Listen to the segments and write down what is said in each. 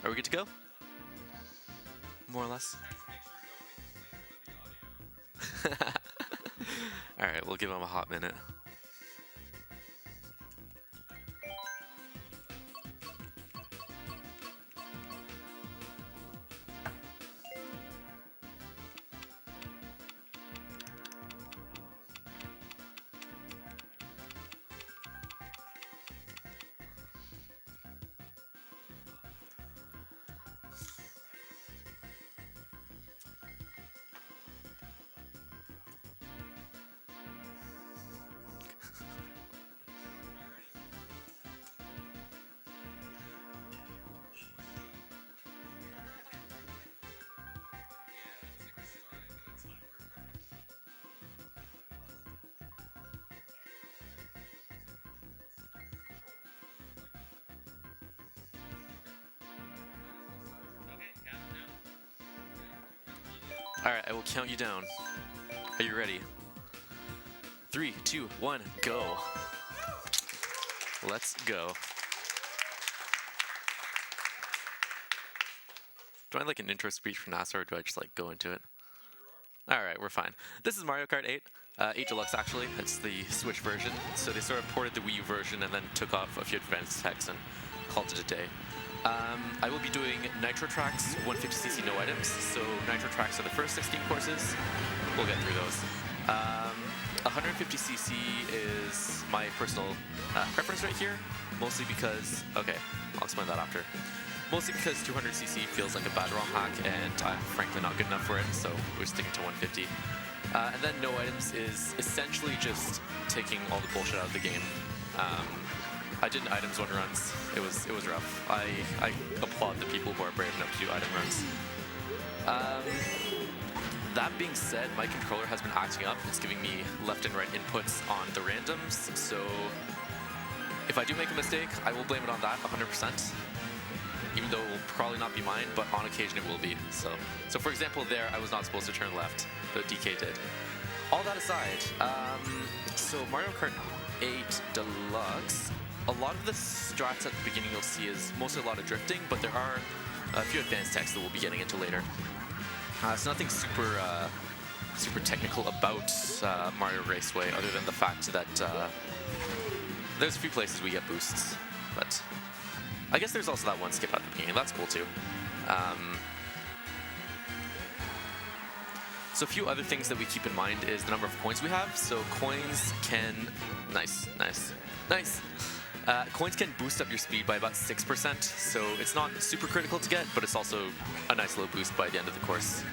Are we good to go? More or less. Alright, we'll give him a hot minute. Alright, I will count you down. Are you ready? 3, 2, 1, go. Let's go. Do I like an intro speech for NASA, or do I just like go into it? Alright, we're fine. This is Mario Kart 8. 8 Deluxe actually. It's the Switch version. So they sort of ported the Wii U version and then took off a few advanced techs and called it a day. I will be doing Nitro tracks, 150cc no items. So Nitro tracks are the first 16 courses. We'll get through those. 150cc is my personal preference right here, mostly because, okay, I'll explain that after. Mostly because 200cc feels like a bad ROM hack, and I'm frankly not good enough for it, so we're sticking to 150. And then no items is essentially just taking all the bullshit out of the game. I did items 1 runs. It was rough. I applaud the people who are brave enough to do item runs. That being said, my controller has been acting up. It's giving me left and right inputs on the randoms, so if I do make a mistake, I will blame it on that 100%. Even though it will probably not be mine, but on occasion it will be. So for example, there I was not supposed to turn left, but DK did. All that aside, so Mario Kart 8 Deluxe, a lot of the strats at the beginning you'll see is mostly a lot of drifting, but there are a few advanced techs that we'll be getting into later. It's nothing super technical about Mario Raceway, other than the fact that there's a few places we get boosts, but I guess there's also that one skip at the beginning. That's cool too. So a few other things that we keep in mind is the number of coins we have. So coins can... Nice. Coins can boost up your speed by about 6%, so it's not super critical to get, but it's also a nice little boost by the end of the course,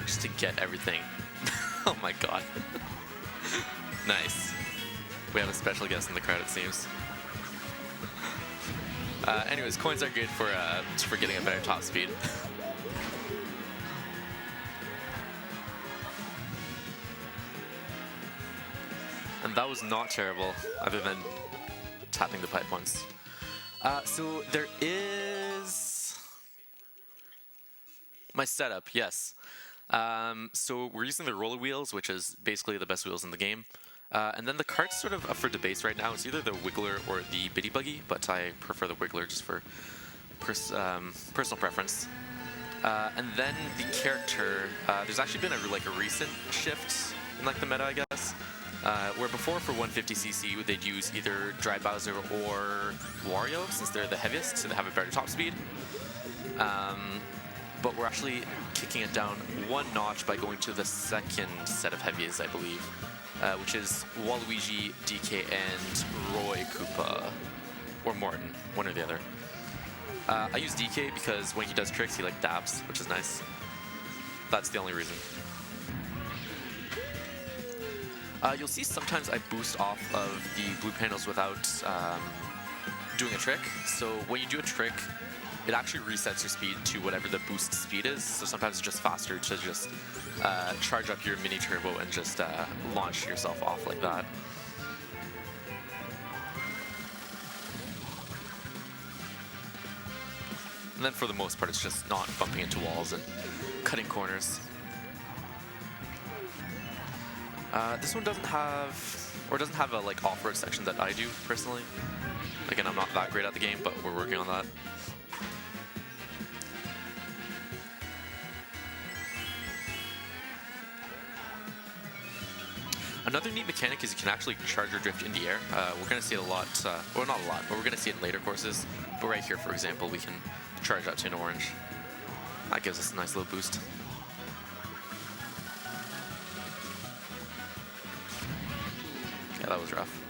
just to get everything. Oh my god. Nice. We have a special guest in the crowd, it seems. Anyways, coins are good for getting a better top speed. And that was not terrible, other than tapping the pipe once. So there is my setup, yes. So we're using the roller wheels, which is basically the best wheels in the game. And then the cart's sort of up for debate right now. It's either the Wiggler or the Bitty Buggy, but I prefer the Wiggler just for personal preference. And then the character, there's actually been a recent shift in like the meta, I guess. Where before for 150cc they'd use either Dry Bowser or Wario, since they're the heaviest, so they have a better top speed. But we're actually kicking it down one notch by going to the second set of heavies, I believe, which is Waluigi, DK, and Roy Koopa, or Morton, one or the other. I use DK because when he does tricks, he like dabs, which is nice. That's the only reason. You'll see sometimes I boost off of the blue panels without doing a trick. So when you do a trick, it actually resets your speed to whatever the boost speed is. So sometimes it's just faster to just charge up your mini turbo and just launch yourself off like that. And then for the most part, it's just not bumping into walls and cutting corners. This one doesn't have a like off-road section that I do personally. Again, I'm not that great at the game, but we're working on that. Another neat mechanic is you can actually charge or drift in the air. We're going to see it a lot, well not a lot, but we're going to see it in later courses. But right here, for example, we can charge up to an orange. That gives us a nice little boost. Yeah, that was rough.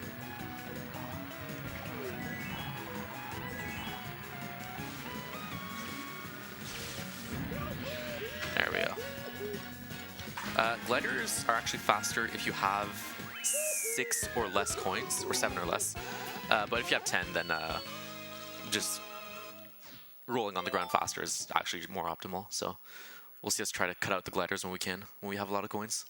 There we go. Gliders are actually faster if you have 6 or less coins, or 7 or less. But if you have 10, then just rolling on the ground faster is actually more optimal. So we'll see us try to cut out the gliders when we can, when we have a lot of coins.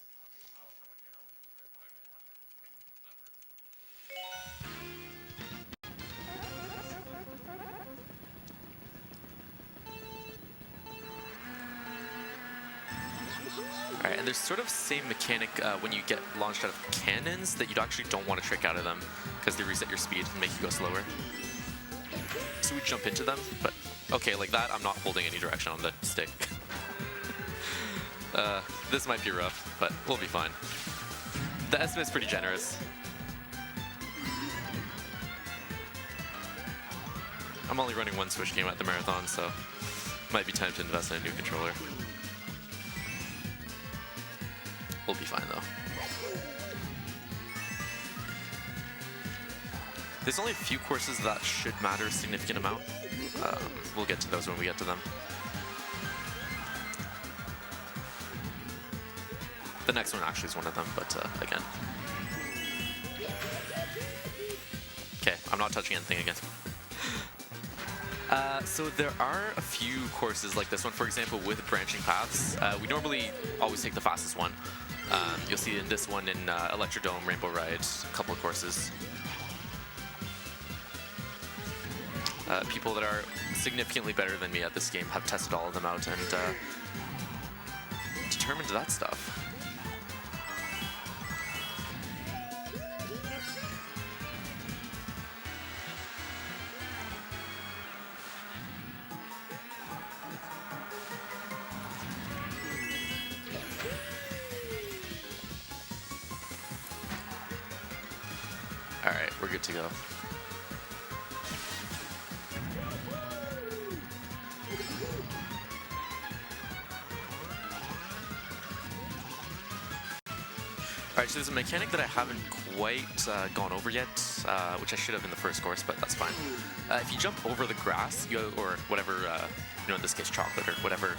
Alright, and there's sort of same mechanic when you get launched out of cannons that you actually don't want to trick out of them because they reset your speed and make you go slower. So we jump into them, but okay, like that, I'm not holding any direction on the stick. This might be rough, but we'll be fine. The estimate's pretty generous. I'm only running one Switch game at the marathon, so might be time to invest in a new controller. We'll be fine though. There's only a few courses that should matter a significant amount. We'll get to those when we get to them. The next one actually is one of them, but again. Okay, I'm not touching anything again. So there are a few courses like this one, for example, with branching paths. We normally always take the fastest one. You'll see in this one in Electrodome, Rainbow Ride, a couple of courses. People that are significantly better than me at this game have tested all of them out and determined that stuff. Alright, we're good to go. Alright, so there's a mechanic that I haven't quite gone over yet, which I should have in the first course, but that's fine. If you jump over the grass, or whatever, you know, in this case chocolate or whatever,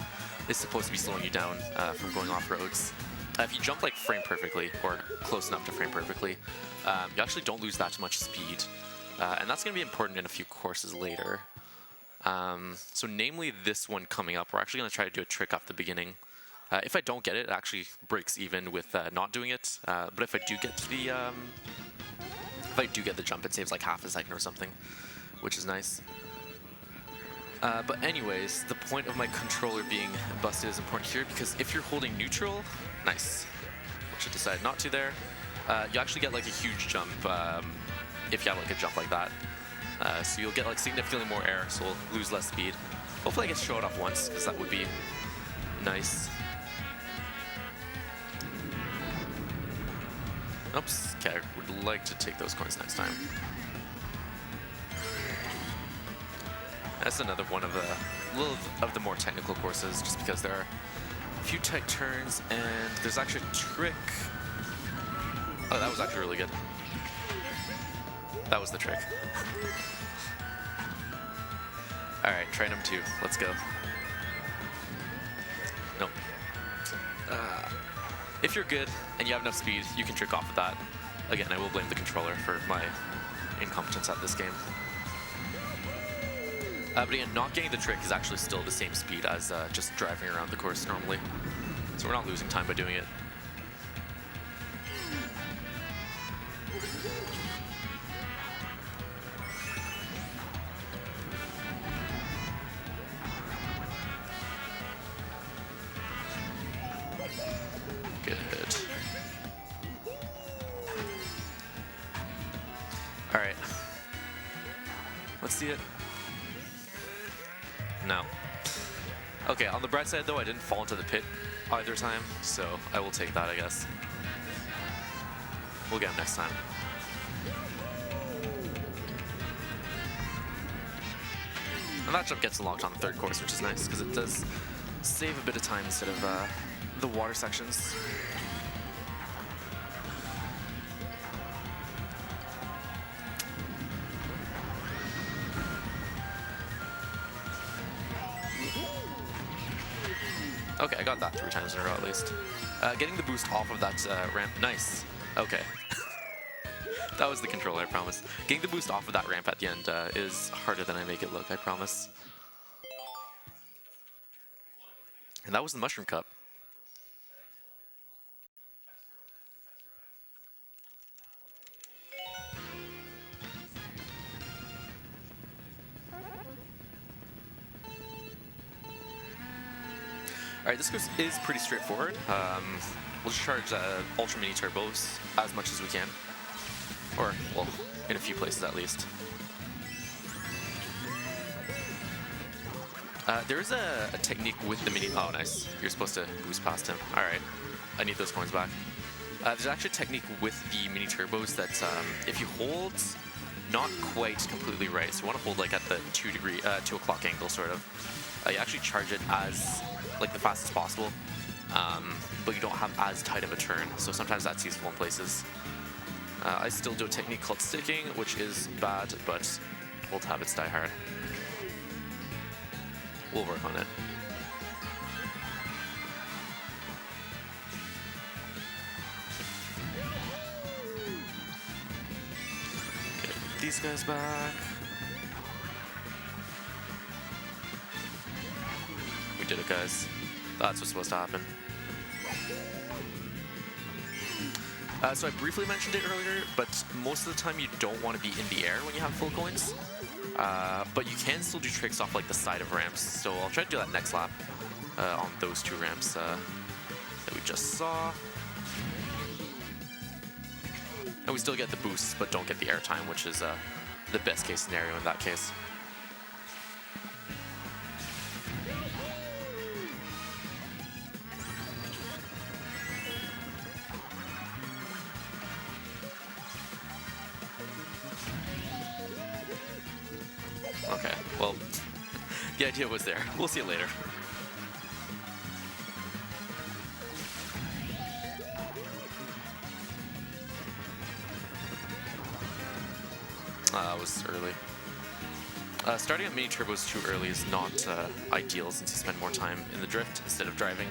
is supposed to be slowing you down from going off roads. If you jump like frame perfectly, or close enough to frame perfectly, you actually don't lose that much speed. And that's going to be important in a few courses later. So namely this one coming up, we're actually going to try to do a trick off the beginning. If I don't get it, it actually breaks even with not doing it. But if I do get to the, if I do get the jump, it saves like half a second or something, which is nice. But anyways, the point of my controller being busted is important here because if you're holding neutral, nice, which I decided not to there, you actually get like a huge jump if you have like a jump like that. So you'll get like significantly more air, so we'll lose less speed. Hopefully I get to show it off once, because that would be nice. Oops, okay, I would like to take those coins next time. That's another one of the more technical courses, just because there are a few tight turns, and there's actually a trick. Oh, that was actually really good. That was the trick. Alright, try number 2. Let's go. Nope. If you're good and you have enough speed, you can trick off with that. Again, I will blame the controller for my incompetence at this game. But again, not getting the trick is actually still the same speed as just driving around the course normally. So we're not losing time by doing it. Good. Alright. Let's see it. No. Okay, on the bright side though, I didn't fall into the pit either time, so I will take that, I guess. We'll get him next time. And that jump gets unlocked on the third course, which is nice, because it does save a bit of time instead of the water sections. Okay, I got that 3 times in a row at least. Getting the boost off of that ramp, nice. Okay. That was the controller, I promise. Getting the boost off of that ramp at the end is harder than I make it look, I promise. And that was the Mushroom Cup. Alright, this course is pretty straightforward. We'll just charge Ultra Mini Turbos as much as we can. Or, well, in a few places at least. There is a technique with the mini... Oh, nice. You're supposed to boost past him. Alright. I need those coins back. There's actually a technique with the mini turbos that if you hold not quite completely right, so you want to hold like at the 2 o'clock angle sort of, you actually charge it as like the fastest possible, but you don't have as tight of a turn, so sometimes that's useful in places. I still do a technique called sticking, which is bad, but old habits die hard. We'll work on it. Get these guys back. We did it, guys. That's what's supposed to happen. So I briefly mentioned it earlier, but most of the time you don't want to be in the air when you have full coins. But you can still do tricks off like the side of ramps, so I'll try to do that next lap on those 2 ramps that we just saw. And we still get the boosts, but don't get the airtime, which is the best case scenario in that case. Okay, well, the idea was there. We'll see it later. That was early. Starting at mini turbos too early is not ideal since you spend more time in the drift instead of driving.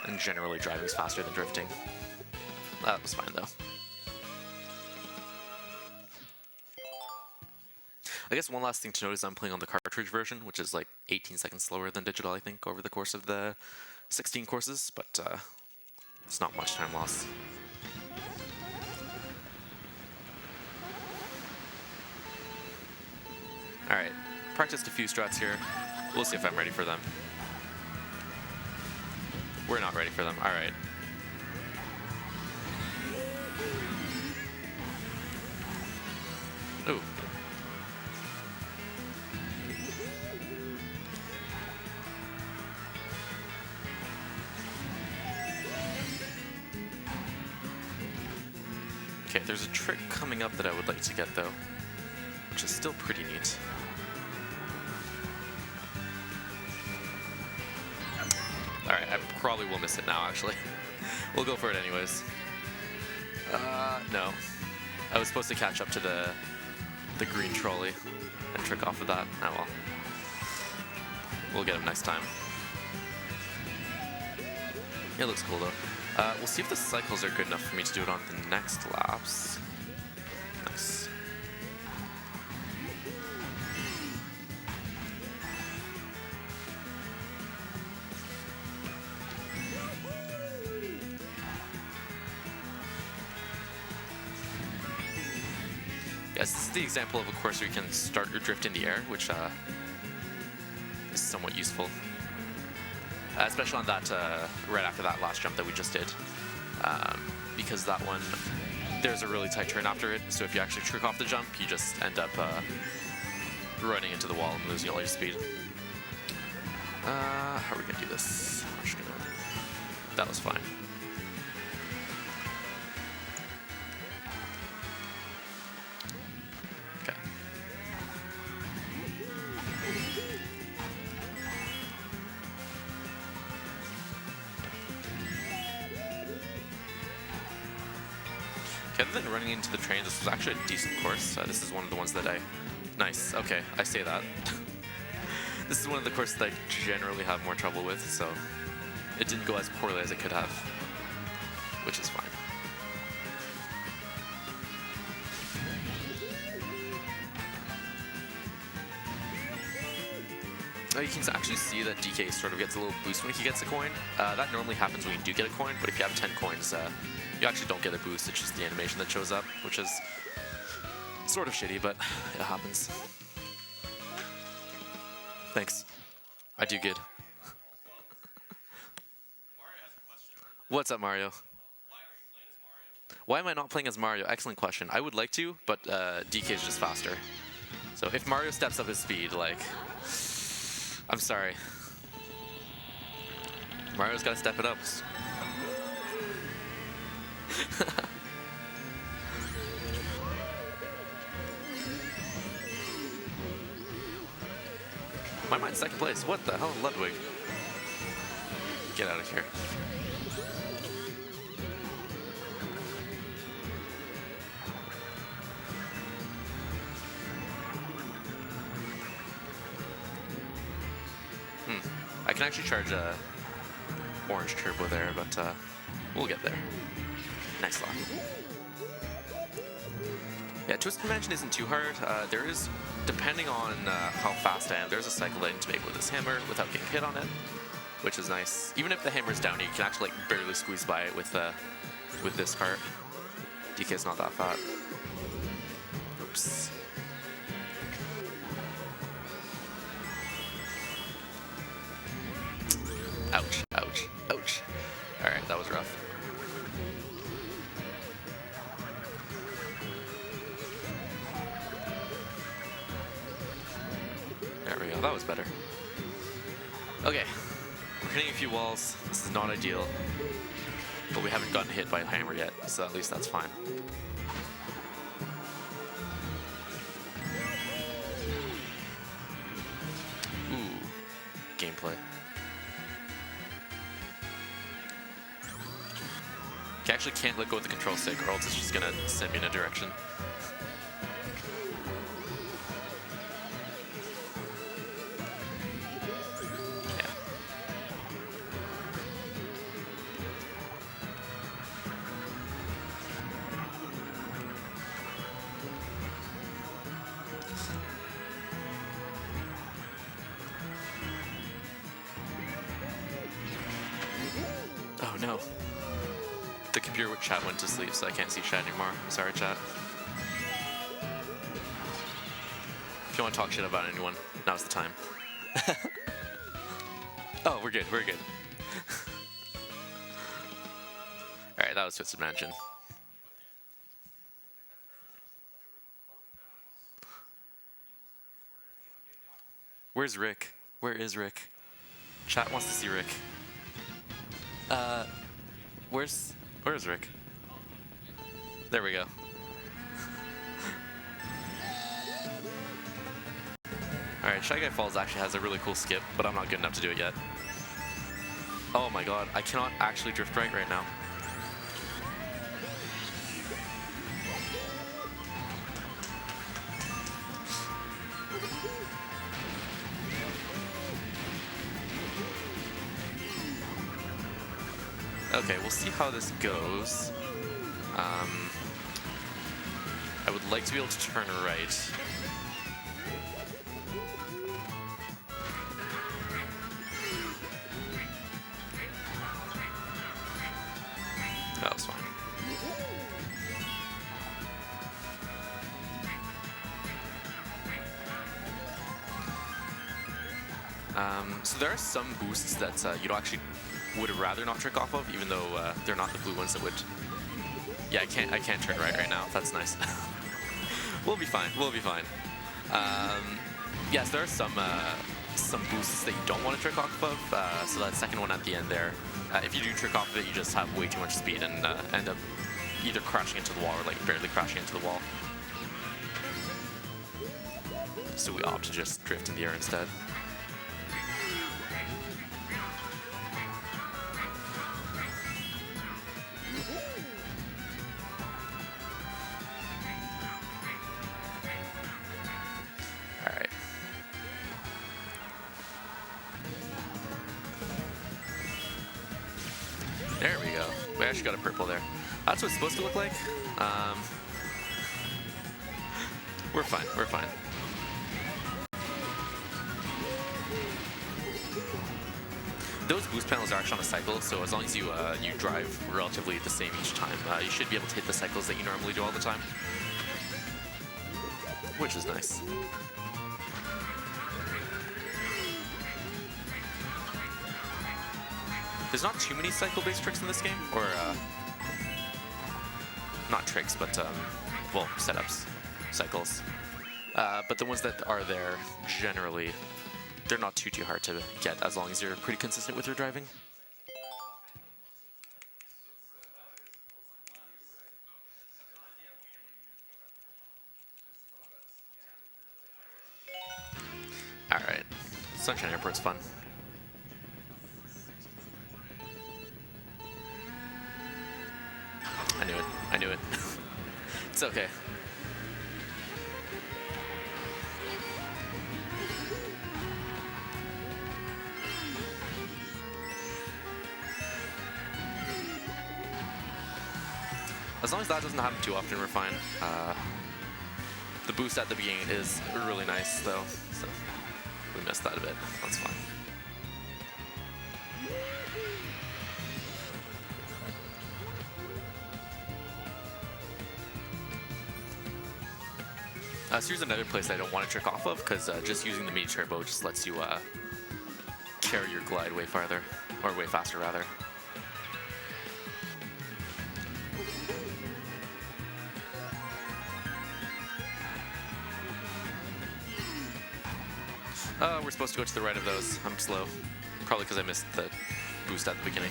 And generally driving is faster than drifting. That was fine though. I guess one last thing to note is I'm playing on the cartridge version, which is like 18 seconds slower than digital, I think, over the course of the 16 courses, but it's not much time loss. Alright, practiced a few strats here. We'll see if I'm ready for them. We're not ready for them, alright. Ooh. Okay, there's a trick coming up that I would like to get though, which is still pretty neat. Alright, I probably will miss it now actually. We'll go for it anyways. No. I was supposed to catch up to the green trolley and trick off of that. Oh well. We'll get him next time. It looks cool though. We'll see if the cycles are good enough for me to do it on the next laps. Nice. Yes, this is the example of a course where you can start your drift in the air, which is somewhat useful. Especially on that, right after that last jump that we just did. Because that one, there's a really tight turn after it, so if you actually trick off the jump, you just end up running into the wall and losing all your speed. How are we gonna do this? I'm just gonna... That was fine. Okay, other than running into the train, this was actually a decent course. This is one of the ones that I... Nice, okay, I say that. This is one of the courses that I generally have more trouble with, so it didn't go as poorly as it could have, which is fine. You can actually see that DK sort of gets a little boost when he gets a coin. That normally happens when you do get a coin, but if you have 10 coins, you actually don't get a boost. It's just the animation that shows up, which is sort of shitty, but it happens. Thanks. I do good. What's up, Mario? Why am I not playing as Mario? Excellent question. I would like to, but DK is just faster. So if Mario steps up his speed, like... I'm sorry. Mario's gotta step it up. My mind's second place. What the hell, Ludwig? Get out of here. I can actually charge a orange turbo there, but we'll get there. Nice lap. Yeah, Twisted Mansion isn't too hard. There is, depending on how fast I am, there's a cycle that I need to make with this hammer without getting hit on it, which is nice. Even if the hammer's down, you can actually like barely squeeze by it with this cart. DK's not that fat. Oops. Ouch, ouch, ouch. Alright, that was rough. There we go, that was better. Okay, we're hitting a few walls. This is not ideal, but we haven't gotten hit by a hammer yet, so at least that's fine. Ooh, gameplay. I actually can't let go of the control stick, or else it's just gonna send me in a direction. Yeah. Oh no. The computer with chat went to sleep, so I can't see chat anymore. Sorry, chat. If you want to talk shit about anyone, now's the time. Oh, we're good, we're good. Alright, that was Twisted Mansion. Where's Rick? Where is Rick? Chat wants to see Rick. Where's Rick? There we go. Alright, Shy Guy Falls actually has a really cool skip, but I'm not good enough to do it yet. Oh my god, I cannot actually drift right now. Okay, we'll see how this goes. I would like to be able to turn right. That was fine. So there are some boosts that you don't actually would rather not trick off of, even though they're not the blue ones that would. Yeah, I can't turn right now. That's nice. We'll be fine. We'll be fine. Yes, there are some boosts that you don't want to trick off of. So that second one at the end there, if you do trick off of it, you just have way too much speed and end up either crashing into the wall or like barely crashing into the wall. So we opt to just drift in the air instead. We actually got a purple there. That's what it's supposed to look like. We're fine, we're fine. Those boost panels are actually on a cycle, so as long as you you drive relatively the same each time, you should be able to hit the cycles that you normally do all the time. Which is nice. There's not too many cycle-based tricks in this game, or not tricks, but well, setups, cycles. But the ones that are there, generally, they're not too hard to get as long as you're pretty consistent with your driving. All right, Sunshine Airport's fun. I knew it. I knew it. It's okay. As long as that doesn't happen too often, we're fine. The boost at the beginning is really nice, though, so we missed that a bit. That's fine. So here's another place I don't want to trick off of, because just using the mini turbo just lets you carry your glide way farther, or way faster rather. We're supposed to go to the right of those. I'm slow. Probably because I missed the boost at the beginning.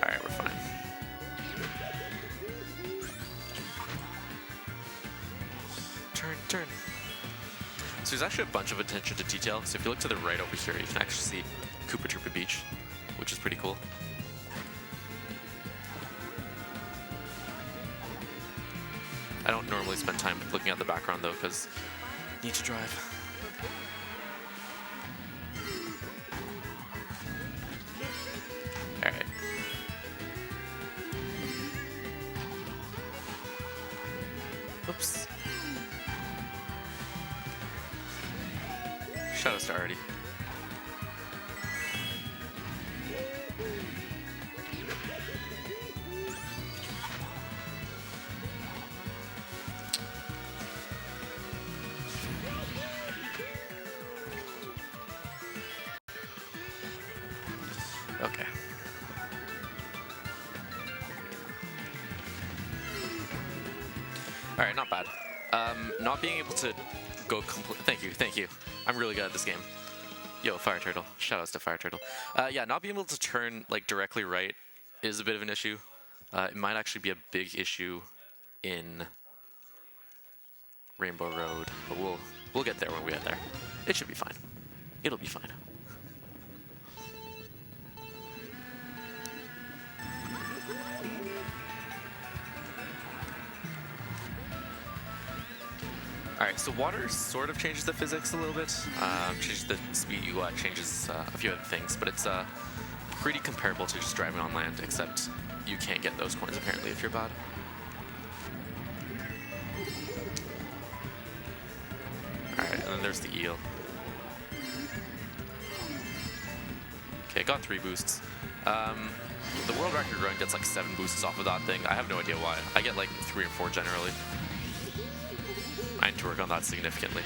Alright, we're fine. Turn, turn. So there's actually a bunch of attention to detail. So if you look to the right over here, you can actually see Koopa Troopa Beach, which is pretty cool. I don't normally spend time looking at the background though, because I need to drive. Alright. Oops. Shadow Star already. Okay. All right, not bad. Not being able to go complete. Thank you. I'm really good at this game. Yo, Fire Turtle. Shoutouts to Fire Turtle. Yeah, not being able to turn like directly right is a bit of an issue. It might actually be a big issue in Rainbow Road, but we'll get there when we get there. It should be fine. It'll be fine. Alright, so water sort of changes the physics a little bit. Changes the speed you changes a few other things, but it's pretty comparable to just driving on land, except you can't get those coins apparently if you're bad. Alright, and then there's the eel. Okay, got 3 boosts. The world record run gets like 7 boosts off of that thing. I have no idea why. I get like 3 or 4 generally. I need to work on that significantly.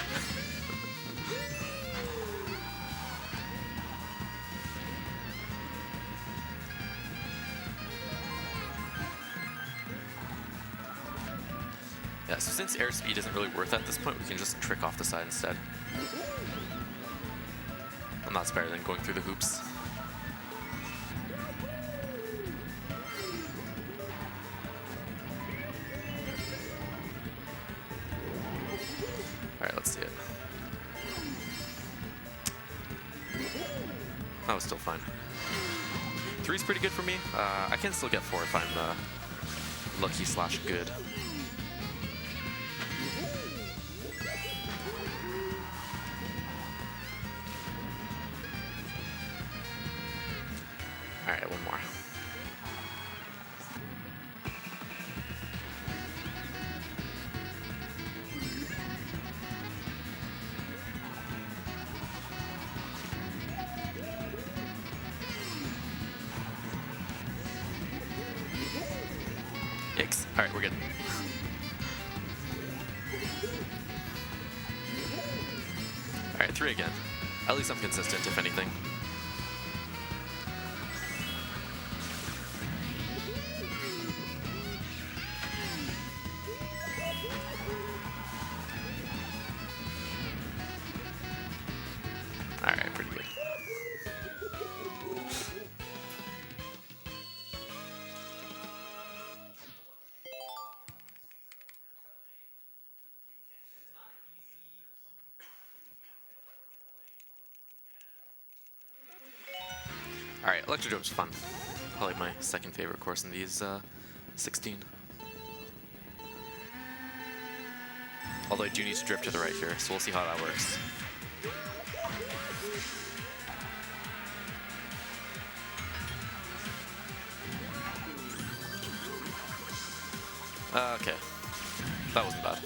Yeah, so since airspeed isn't really worth it at this point, we can just trick off the side instead. And that's better than going through the hoops. Alright, let's see it. That was still fine. 3's pretty good for me. I can still get 4 if I'm lucky / good. 3 again. At least I'm consistent, if anything. Alright, pretty good. Alright, Electrodrome's fun. Probably my second favorite course in these 16. Although I do need to drift to the right here, so we'll see how that works. Okay. That wasn't bad.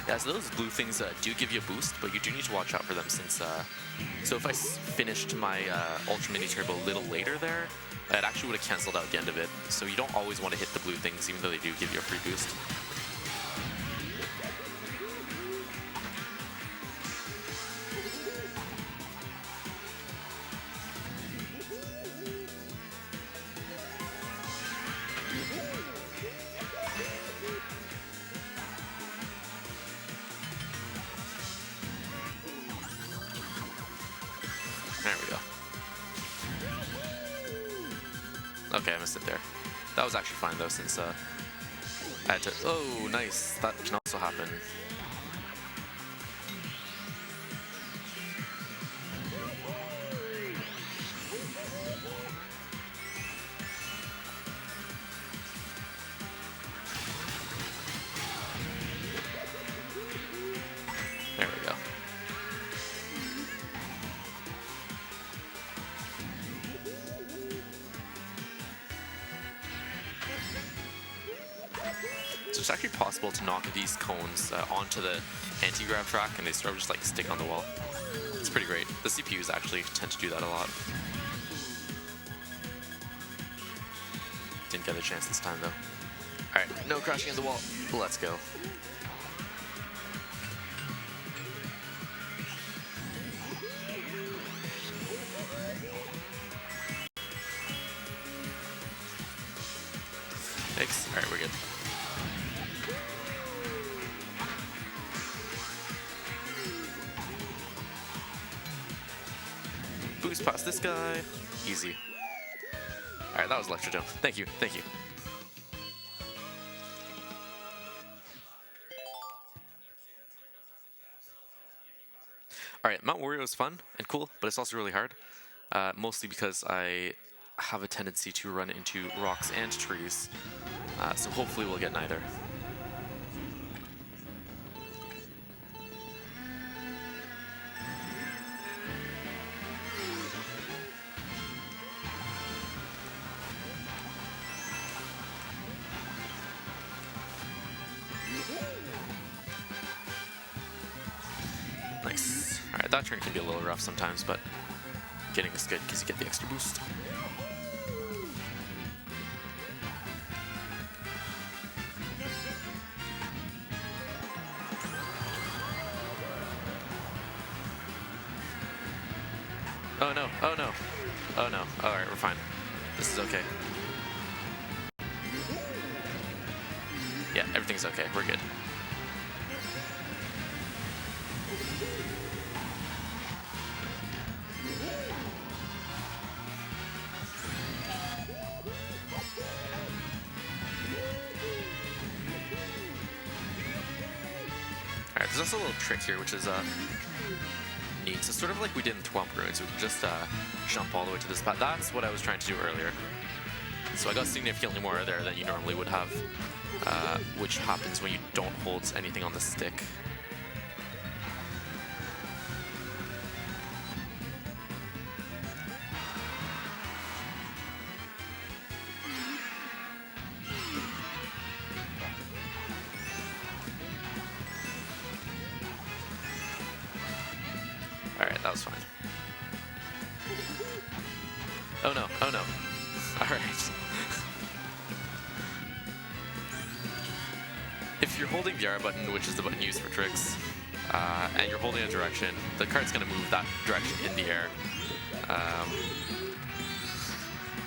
Yeah, so those blue things do give you a boost, but you do need to watch out for them since... so if I finished my Ultra Mini Turbo a little later there, it actually would have cancelled out the end of it. So you don't always want to hit the blue things, even though they do give you a free boost. There we go. Okay, I missed it there. That was actually fine though, since I had to... Oh, nice. That can also happen. There we go. So it's actually possible to knock these cones onto the anti-grav track and they sort of just like stick on the wall. It's pretty great. The CPUs actually tend to do that a lot. Didn't get a chance this time though. Alright, no crashing into the wall. Let's go. Thanks. Alright, we're good. Boost past this guy. Easy. Alright, that was Electrodome. Thank you, thank you. Alright, Mount Wario is fun and cool, but it's also really hard. Mostly because I have a tendency to run into rocks and trees. So hopefully we'll get neither. Nice. Alright, that turn can be a little rough sometimes, but getting is good because you get the extra boost. Oh no, oh no, oh no. Alright, we're fine. This is okay. Yeah, everything's okay. We're good. Alright, there's also a little trick here, which is neat. So sort of like we did in Thwomp Ruins, we can just jump all the way to this spot. That's what I was trying to do earlier. So I got significantly more there than you normally would have, which happens when you don't hold anything on the stick. Alright, that was fine. Oh no, oh no. Alright. if you're holding the R button, which is the button used for tricks, and you're holding a direction, the kart's going to move that direction in the air,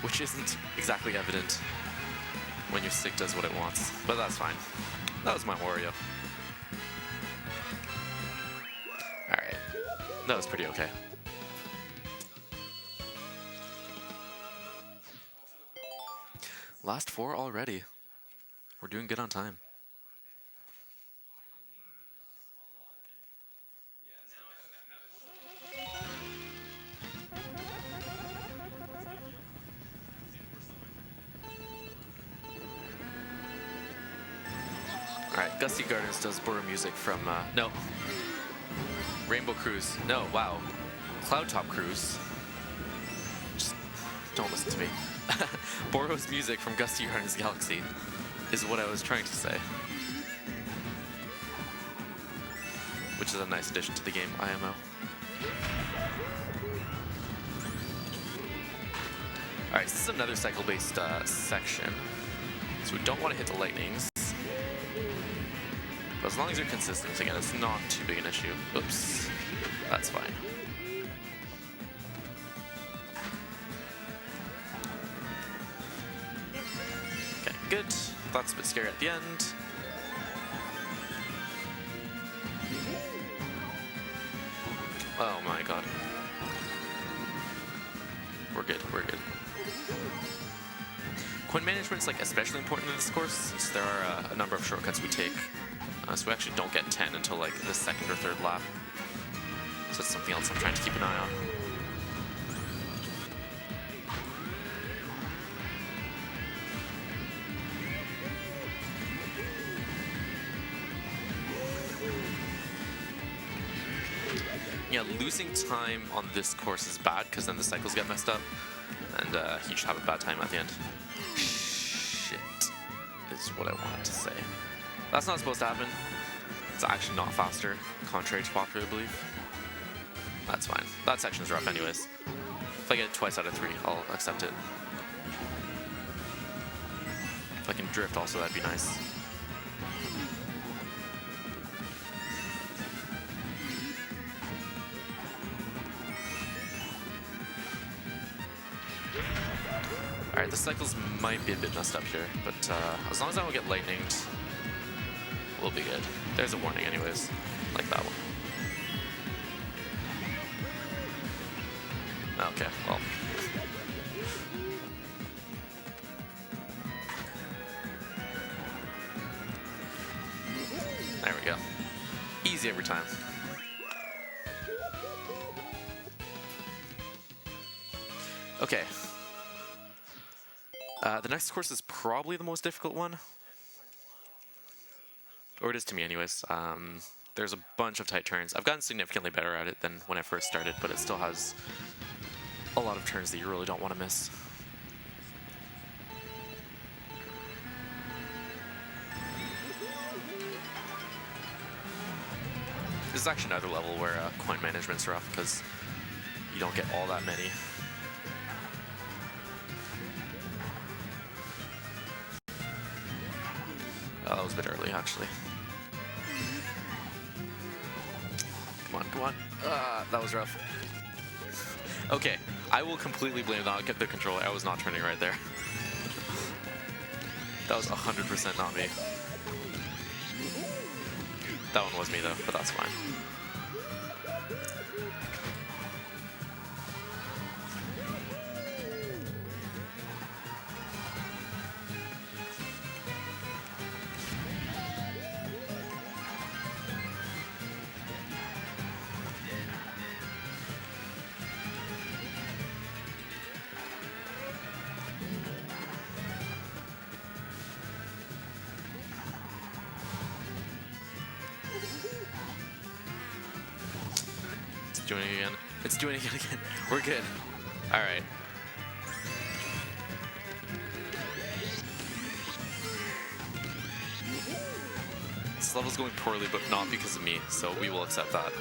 which isn't exactly evident when your stick does what it wants, but that's fine. That was my Wario. Alright, that was pretty okay. Last 4 already. We're doing good on time. Alright, Gusty Gardens does borrow music from, no. Rainbow Cruise. No, wow. Cloud Top Cruise. Just don't listen to me. Borrows music from Gusty Gardens Galaxy is what I was trying to say. Which is a nice addition to the game, IMO. Alright, this is another cycle-based section. So we don't want to hit the lightnings. But as long as you're consistent, again, it's not too big an issue. Oops. That's fine. Okay, good. That's a bit scary at the end. Oh my god. We're good, we're good. Coin management's like especially important in this course, since there are a number of shortcuts we take. So we actually don't get 10 until like the second or third lap. So it's something else I'm trying to keep an eye on. Yeah, losing time on this course is bad because then the cycles get messed up and you should have a bad time at the end. Shit, is what I wanted to say. That's not supposed to happen. It's actually not faster, contrary to popular belief. That's fine. That section's rough anyways. If I get it twice out of 3, I'll accept it. If I can drift also, that'd be nice. Alright, the cycles might be a bit messed up here, but as long as I don't get lightninged, we'll be good. There's a warning anyways, like that one. Okay, well. There we go. Easy every time. Okay. The next course is probably the most difficult one. Or it is to me anyways. There's a bunch of tight turns. I've gotten significantly better at it than when I first started, but it still has a lot of turns that you really don't want to miss. This is actually another level where coin management's rough because you don't get all that many. Oh, that was a bit early, actually. Come on, come on. That was rough. Okay, I will completely blame the controller. I was not turning right there. That was 100% not me. That one was me, though, but that's fine. Doing it again. It's doing it again. We're good. All right. This level's going poorly, but not because of me, so we will accept that.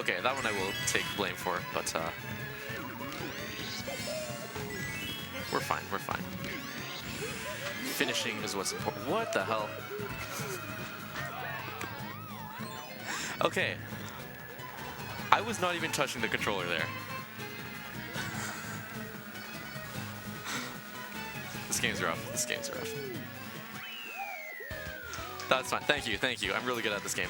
Okay, that one I will take blame for, but we're fine, we're fine. Finishing is what's important. What the hell? Okay. I was not even touching the controller there. This game's rough. This game's rough. That's fine. Thank you, thank you. I'm really good at this game.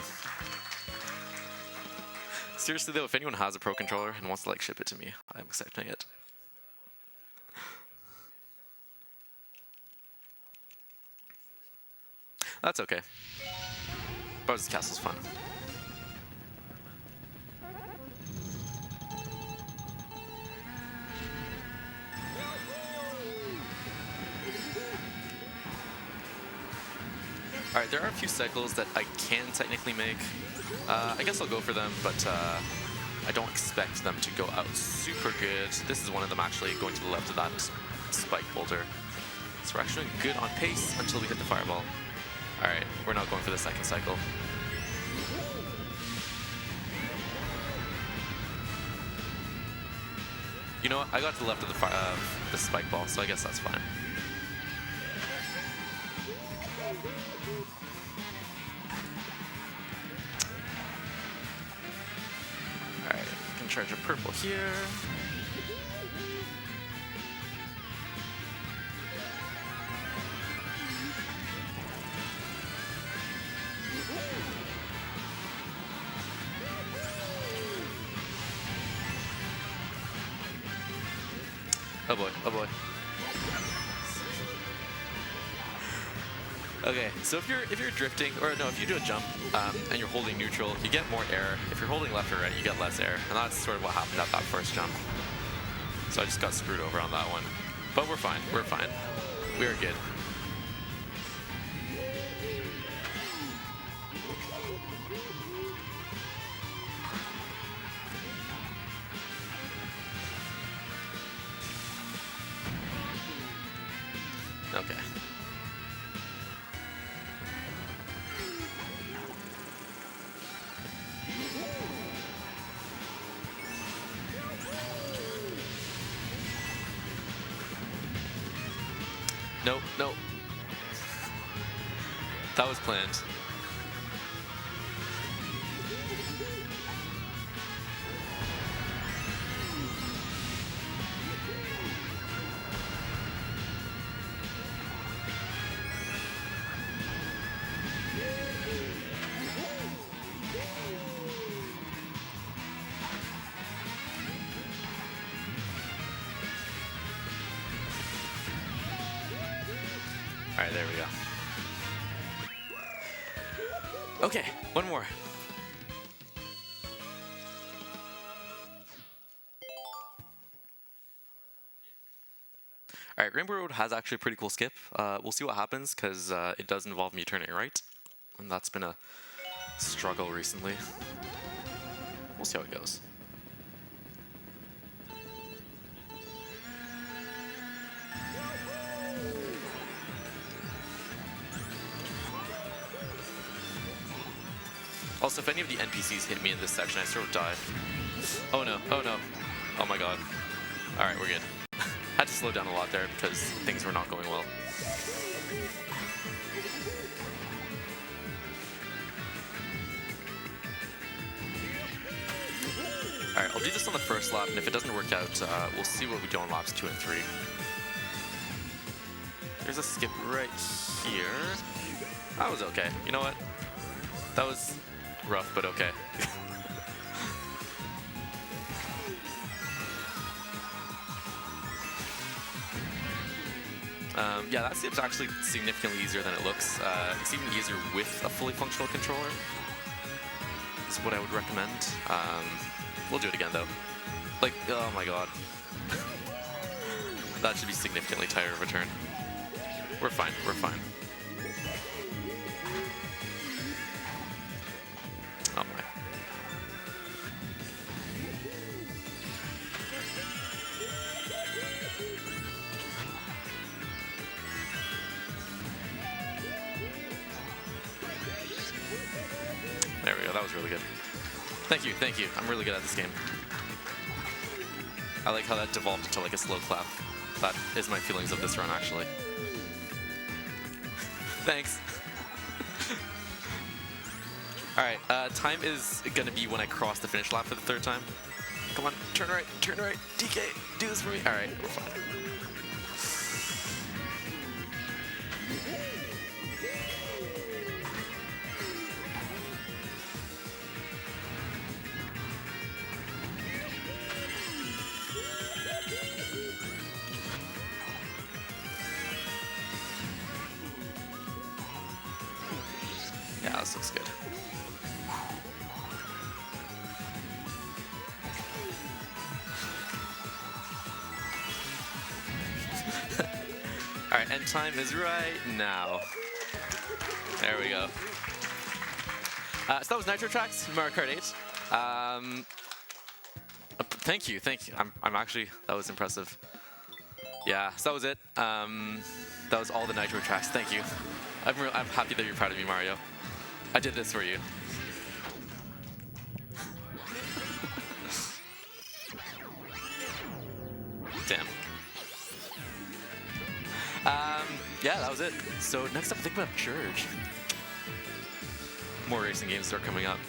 Seriously though, if anyone has a pro controller and wants to like ship it to me, I'm accepting it. That's okay. Bowser's Castle's fun. Alright, there are a few cycles that I can technically make. I guess I'll go for them, but I don't expect them to go out super good. This is one of them actually going to the left of that spike boulder. So we're actually doing good on pace until we hit the fireball. Alright, we're not going for the second cycle. You know what? I got to the left of the spike ball, so I guess that's fine. Alright, we can charge a purple here. Oh boy, oh boy. Okay, so if you're drifting, or no, if you do a jump and you're holding neutral, you get more air. If you're holding left or right, you get less air, and that's sort of what happened at that first jump. So I just got screwed over on that one, but we're fine. We're fine. We are good. Okay. No, no. That was planned. Alright, there we go. Okay, one more. Alright, Rainbow Road has actually a pretty cool skip. We'll see what happens, because it does involve me turning right. And that's been a struggle recently. We'll see how it goes. Also, if any of the NPCs hit me in this section, I sort of die. Oh no, oh no. Oh my god. Alright, we're good. Had to slow down a lot there because things were not going well. Alright, I'll do this on the first lap, and if it doesn't work out, we'll see what we do on laps 2 and 3. There's a skip right here. That was okay. You know what? That was rough, but okay. Yeah, that skip's actually significantly easier than it looks. It's even easier with a fully functional controller. Is what I would recommend. We'll do it again though. Like, oh my god. That should be significantly tighter of a turn. We're fine, we're fine. Oh my. There we go, that was really good. Thank you, thank you. I'm really good at this game. I like how that devolved into like a slow clap. That is my feelings of this run, actually. Thanks. Alright, time is gonna be when I cross the finish lap for the 3rd time. Come on, turn right, DK, do this for me. Alright, we're fine. Yeah, this looks good. Alright, end time is right now. There we go. So that was Nitro Tracks, Mario Kart 8. Thank you. I'm actually, that was impressive. Yeah, so that was it. That was all the Nitro Tracks. Thank you. I'm happy that you're proud of me, Mario. I did this for you. Damn. Yeah, that was it. So next up, I think we have Church. More racing games start coming up.